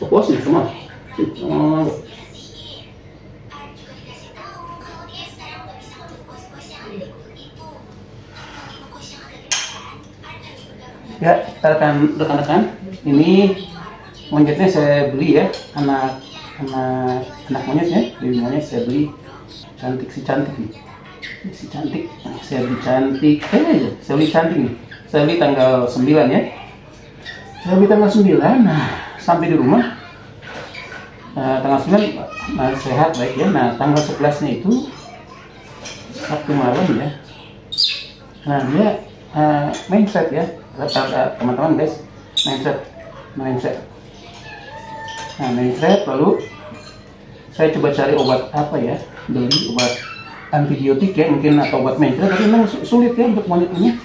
puas nih semua. Ya, rekan-rekan, ini monyetnya saya beli ya, anak monyet ya, baby monyet saya beli, cantik nih, si cantik, saya beli cantik, saya beli cantik nih, saya beli tanggal 9 ya, saya beli tanggal 9, nah sampai di rumah, tanggal 9 sehat baik ya, nah tanggal 11 nya itu Sabtu malam ya, nah dia mindset ya, teman-teman guys, mindset. Nah mindset, lalu saya coba cari obat apa ya, beli obat antibiotik ya mungkin atau obat mindset, tapi memang sulit ya untuk monyet ini.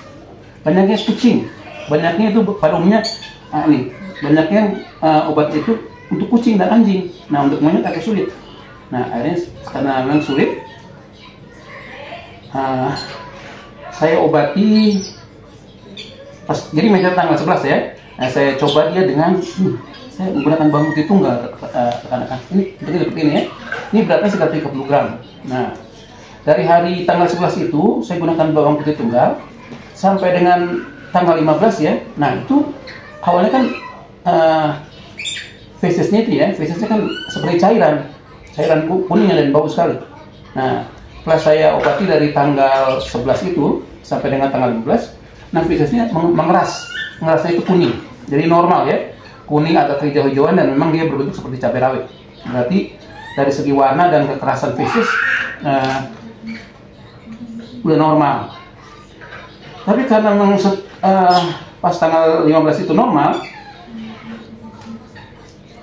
Banyaknya kucing, banyaknya itu pada umumnya nih, banyaknya obat itu untuk kucing dan anjing. Nah untuk monyet agak sulit. Nah akhirnya karena memang sulit, saya obati pas jadi meja tanggal 11 ya. Nah, saya coba dia dengan saya menggunakan bawang putih tunggal rekan-rekan. Ini seperti ini ya. Ini beratnya sekitar 30 gram. Nah, dari hari tanggal 11 itu saya gunakan bawang putih tunggal sampai dengan tanggal 15 ya. Nah, itu awalnya kan fesesnya itu ya, fesesnya kan seperti cairan kuning dan bau sekali. Nah, setelah saya obati dari tanggal 11 itu sampai dengan tanggal 15, nah fesesnya mengerasnya itu kuning, jadi normal ya, kuning atau hijau-hijauan, dan memang dia berbentuk seperti cabai rawit. Berarti dari segi warna dan kekerasan feses udah normal. Tapi karena memang pas tanggal 15 itu normal,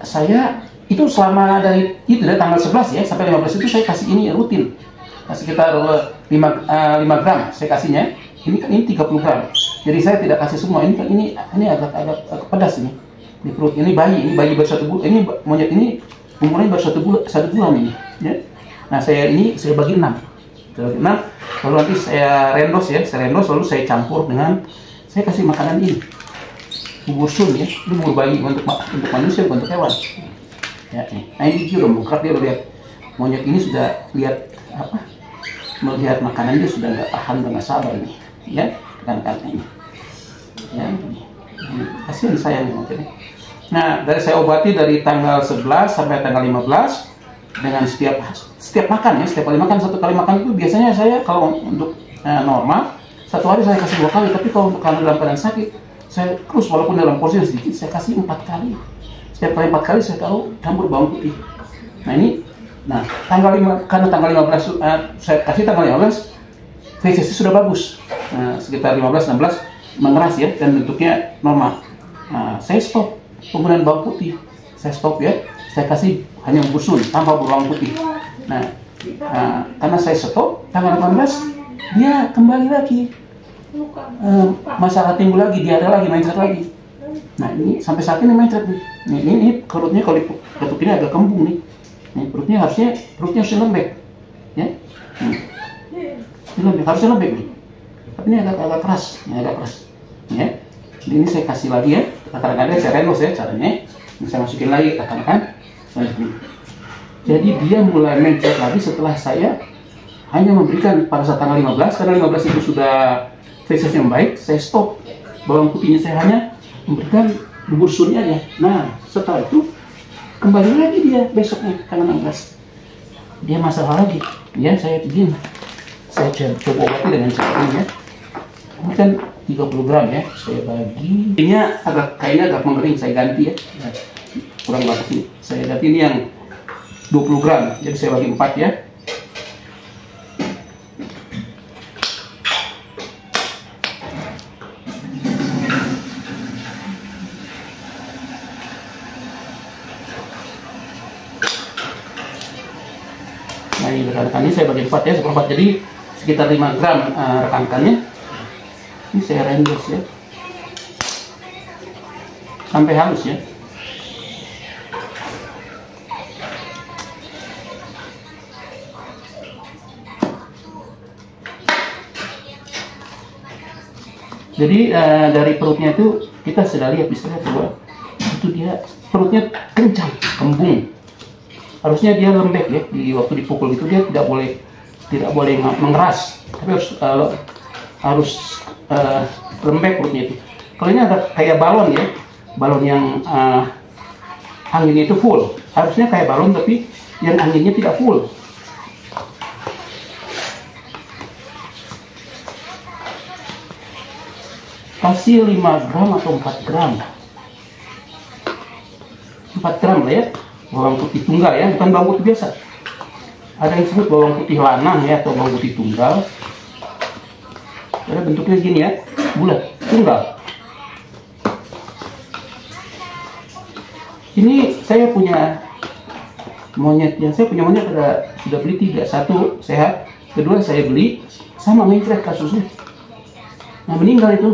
saya itu selama dari tanggal 11 ya sampai 15 itu saya kasih ini rutin, sekitar 5 gram saya kasihnya. Ini 30 gram. Jadi saya tidak kasih semua. Ini agak pedas ini. Di perut ini bayi baru 1 bulan. Ini monyet ini umurnya baru 1 bulan ini. Ya. Nah saya bagi 6. Lalu nanti saya rendos ya. Lalu saya campur dengan, saya kasih makanan ini. Bubur sun ya. Ini bubur bayi untuk manusia, untuk hewan. Ya, nih. Nah ini dia udah mengkrak, dia udah lihat. Monyet ini sudah lihat apa? Melihat makanan dia sudah nggak tahan, nggak sabar ini. Ya, kan ini. Ya, ini. Kasihan sayang monyet ini. Nah, dari saya obati dari tanggal 11 sampai tanggal 15 dengan setiap makan ya, setiap kali makan, 1 kali makan itu biasanya saya kalau untuk normal 1 hari saya kasih 2 kali, tapi kalau untuk karena dalam keadaan sakit, saya terus walaupun dalam porsi sedikit saya kasih 4 kali. Setiap kali 4 kali saya taruh campur bawang putih. Nah ini, tanggal 5, karena tanggal 15 saya kasih tanggal 15, fesesnya sudah bagus, sekitar 15-16 mengeras ya, dan bentuknya normal. Saya stop penggunaan bawang putih, saya stop ya, saya kasih hanya bubur sun tanpa bawang putih. Karena saya stop tanggal 18 dia kembali lagi, masalah timbul lagi, dia ada lagi mindset lagi. Nah ini sampai saat ini mindset nih. Ini perutnya kalau diketuk ini agak kembung nih. Nih perutnya harusnya lembek ya. Ini harusnya lembek nih, tapi ini agak keras, ya. Ini saya kasih lagi ya, kadang-kadang saya rendos ya caranya. Ini saya masukin lagi, katakan. Jadi dia mulai mencet lagi setelah saya hanya memberikan pada saat tanggal 15, karena 15 itu sudah fesesnya membaik, saya stop bawang putihnya, saya hanya memberikan bubur sunnya aja. Nah setelah itu kembali lagi dia besoknya tanggal 16, dia masalah lagi. Ya saya begini. Saya coba obati dengan cara ini ya. Ini kan 30 gram ya. Saya bagi. Ini kayaknya agak mengering. Saya ganti ya. Kurang bagus ini. Saya ganti ini yang 20 gram. Jadi saya bagi 4 ya. Nah ini rekan-rekan, ini saya bagi 4 ya, 1/4, jadi sekitar 5 gram rekan-rekannya. Ini saya rendos ya sampai halus ya. Jadi dari perutnya itu kita sudah lihat, bisa lihat bahwa itu itu dia perutnya kencang, kembung. Harusnya dia lembek ya, di waktu dipukul itu dia tidak boleh mengeras, tapi harus lembek perutnya itu. Kalau ini agak kayak balon ya, balon yang anginnya itu full. Harusnya kayak balon tapi yang anginnya tidak full. Kasih 5 gram atau 4 gram. 4 gram lah ya, bawang putih tunggal ya, bukan bawang putih biasa. Ada yang disebut bawang putih lanang ya, atau bawang putih tunggal. Ada bentuknya gini ya, bulat, tunggal. Ini saya punya monyet sudah beli 3, 1 sehat, kedua saya beli sama mencret kasusnya. Nah meninggal itu.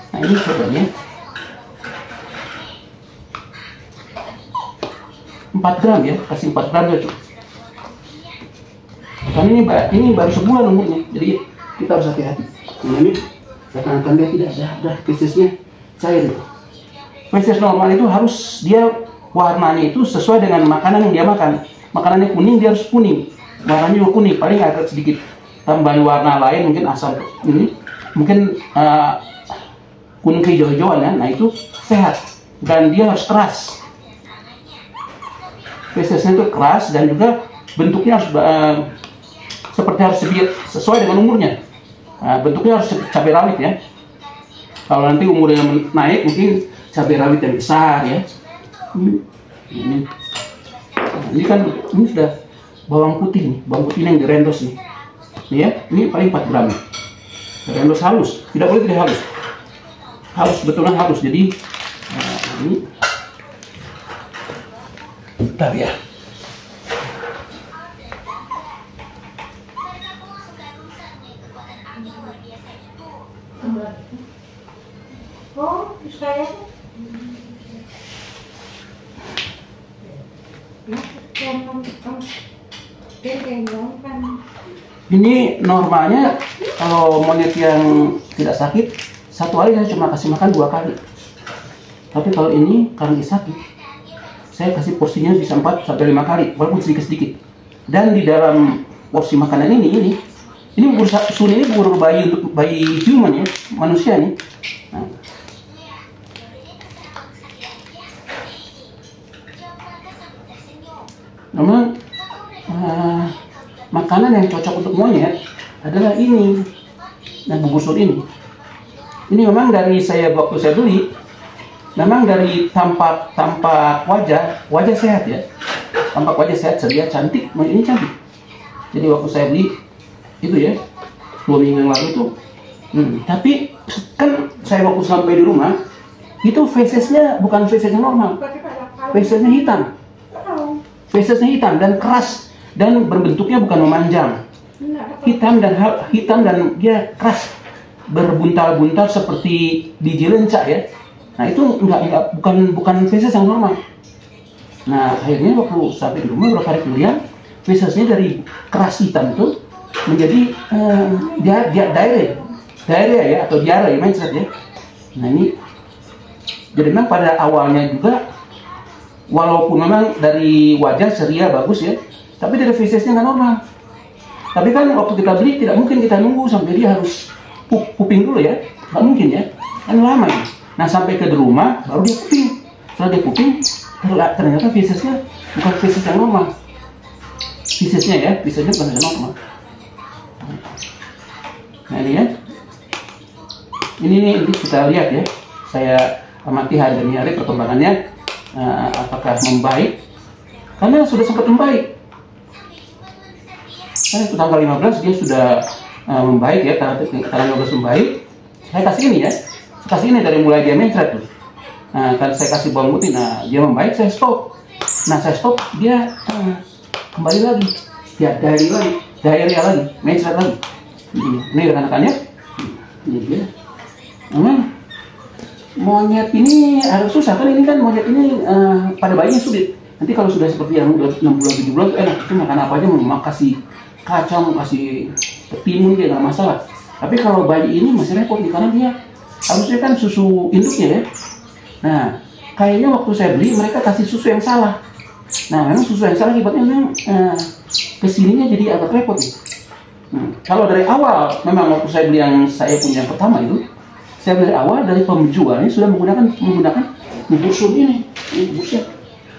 Nah ini cobanya 4 gram ya, kasih 4 gram aja. Karena ini baru sebulan umurnya, jadi kita harus hati-hati. Nah, ini rekan-rekan dia tidak ada fesesnya cair itu. Feses normal itu harus dia warnanya itu sesuai dengan makanan yang dia makan. Makanannya kuning, dia harus kuning. Warnanya juga kuning, paling agak sedikit tambahan warna lain, mungkin asam ini, mungkin kuning kehijau-hijauan ya. Nah itu sehat dan dia harus keras. Fesesnya itu keras dan juga bentuknya harus seperti harus sesuai dengan umurnya. Nah, bentuknya harus cabai rawit ya. Kalau nanti umurnya naik mungkin cabai rawit yang besar ya. Ini kan ini sudah bawang putih nih, bawang putih yang direndos nih. Nih ya, ini paling 4 gram. Rendos halus, tidak boleh tidak halus. Halus betulan halus. Jadi ini bentar ya. Oh, saya ini normalnya kalau monyet yang tidak sakit, 1 hari saya cuma kasih makan 2 kali. Tapi kalau ini karena dia sakit, saya kasih porsinya bisa 4 sampai 5 kali, walaupun sedikit-sedikit. Dan di dalam porsi makanan ini bubur sun ini bubur bayi untuk bayi human ya, manusia nih. Nah. Memang makanan yang cocok untuk monyet adalah ini. Nah, bubur sun ini. Ini memang dari waktu saya beli, memang dari tampak wajah sehat ya. Tampak wajah sehat, ceria, cantik, ini cantik. Jadi waktu saya beli itu ya 2 minggu yang lalu itu. Tapi kan saya waktu sampai di rumah itu fesesnya bukan feses yang normal, fesesnya hitam. Fesesnya hitam dan keras dan berbentuknya bukan memanjang, hitam dan dia keras, berbuntal-buntal seperti biji lencah ya. Nah itu bukan feses yang normal. Nah akhirnya waktu sampai di rumah beberapa hari kemudian fesesnya dari keras hitam itu menjadi diarrhea ya, atau diare mencret ya. Nah ini jadi memang pada awalnya juga walaupun memang dari wajah ceria bagus ya, tapi dari fesesnya nggak normal. Tapi kan waktu kita beli tidak mungkin kita nunggu sampai dia harus puping dulu ya, nggak mungkin ya, kan lama ya. Nah sampai ke rumah baru dia puping. Setelah dia puping ternyata fesesnya bukan feses yang normal. Fesesnya bukan yang normal. Nah ini ya, ini kita lihat ya. Saya amati hari demi hari perkembangannya, apakah membaik? Karena sudah sempat membaik. Kan itu tanggal 15 dia sudah membaik ya, tanggal 15 membaik. Saya kasih ini ya, saya kasih ini dari mulai dia mencret tuh. Nah, kan saya kasih bawang putih, nah dia membaik, saya stop. Nah saya stop, dia kembali lagi, dia diarrhea lagi, mencret lagi. Ini rekan-rekannya, ini dia. Memang monyet ini harus susah kan, ini kan monyet ini pada bayinya sulit. Nanti kalau sudah seperti yang udah 6 bulan 7 bulan enak, itu makan apa aja, mau kasih kacang, kasih timun dia nggak masalah. Tapi kalau bayi ini masih repot nih, karena dia harusnya kan susu induknya ya. Nah kayaknya waktu saya beli mereka kasih susu yang salah. Nah, memang susu yang salah akibatnya memang kesininya jadi agak repot nih. Kalau dari awal, memang waktu saya beli yang saya punya yang pertama itu, saya dari awal dari penjual ini sudah menggunakan bubur sun ini buburnya.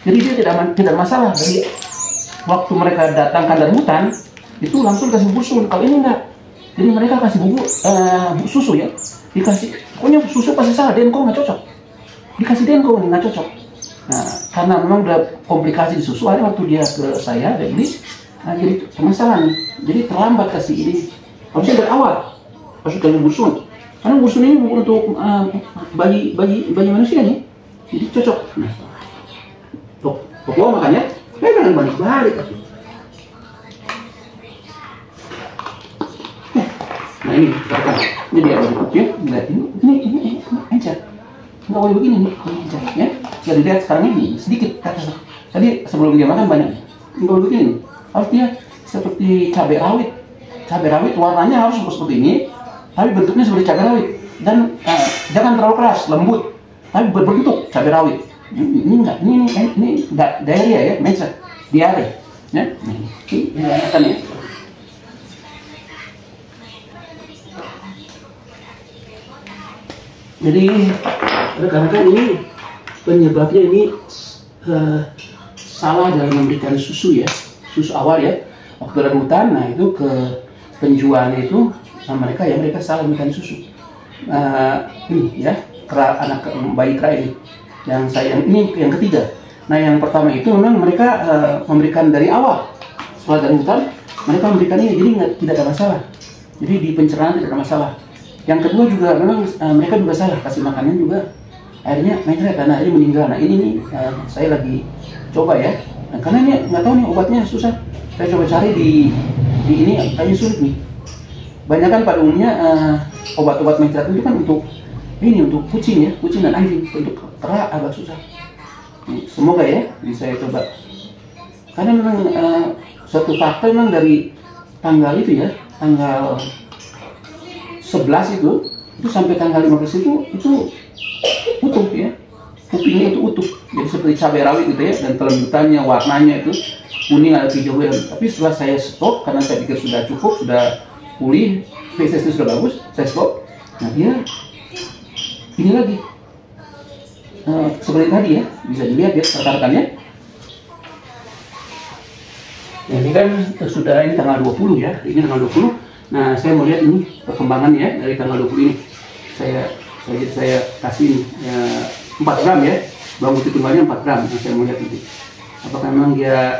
Jadi dia tidak masalah. Jadi waktu mereka datangkan dari hutan itu langsung kasih bubur sun. Kalau ini enggak. Jadi mereka kasih bubur susu ya. Dikasih, pokoknya susu pasti salah. Denko nggak cocok. Dikasih denko ini nggak cocok. Nah, karena memang udah komplikasi di susu, ada waktu dia ke saya dia beli, nah, jadi permasalahan. Jadi terlambat kasih ini. Harusnya dari awal harus kasih bubur sun. Karena bubur sun ini untuk bayi manusia nih, jadi cocok. Nah, pokoknya makanya saya jangan balik-balik. Nah ini, ini dia ya. Lihat ini encer. Nggak boleh begini nih, encer ya. Bisa dilihat sekarang ini sedikit kata. Tadi sebelum dia makan banyak. Nggak boleh begini. Harus dia seperti cabai rawit. Cabai rawit warnanya harus seperti ini, tapi bentuknya seperti cabai rawit. Dan jangan terlalu keras, lembut, tapi berbentuk cabai rawit. Ini enggak, ini enggak diarrhea ya, mencer, diare, ya. Ini akan ya. Jadi rekan-rekan ini penyebabnya ini salah dalam memberikan susu ya, susu awal ya. Waktu dari hutan, nah itu ke penjualnya itu mereka salah memberikan susu. Ini ya, anak bayi kera ini. Yang saya ini yang ketiga. Nah yang pertama itu memang mereka memberikan dari awal. Setelah dari hutan mereka memberikan ini, jadi tidak ada masalah. Jadi di pencernaan tidak ada masalah. Yang kedua juga memang mereka juga salah kasih makannya juga. Akhirnya mencret karena akhirnya meninggal. Nah ini nih saya lagi coba ya. Nah, karena ini nggak tahu nih obatnya susah. Saya coba cari di ini kayaknya sulit nih. Banyak kan pada umumnya obat-obat mencret itu kan untuk ini untuk kucing ya, kucing dan anjing. Untuk kera agak susah. Semoga ya bisa saya coba. Karena memang suatu fakta memang dari tanggal itu ya, tanggal 11 itu sampai tanggal 15 itu utuh ya, kupingnya itu utuh, jadi seperti cabai rawit gitu ya, dan kelembutannya, warnanya itu kuning ada hijau ya. Tapi setelah saya stop karena saya pikir sudah cukup, sudah pulih, feses sudah bagus, saya stop. Nah dia ini lagi seperti tadi ya, bisa dilihat ya rekan-rekannya. Nah, ini kan sudah ini tanggal 20 ya, ini tanggal 20. Nah, saya mau lihat ini perkembangannya dari tanggal 20 ini. Saya kasih ini, 4 gram ya, bawang putih tunggalnya 4 gram. Nah, saya mau lihat nanti apakah memang dia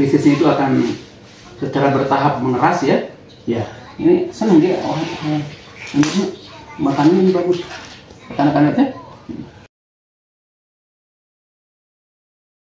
fesesnya itu akan secara bertahap mengeras ya. Ya, ini senang dia. Makannya ini bagus. Rekan-rekan lihat ya.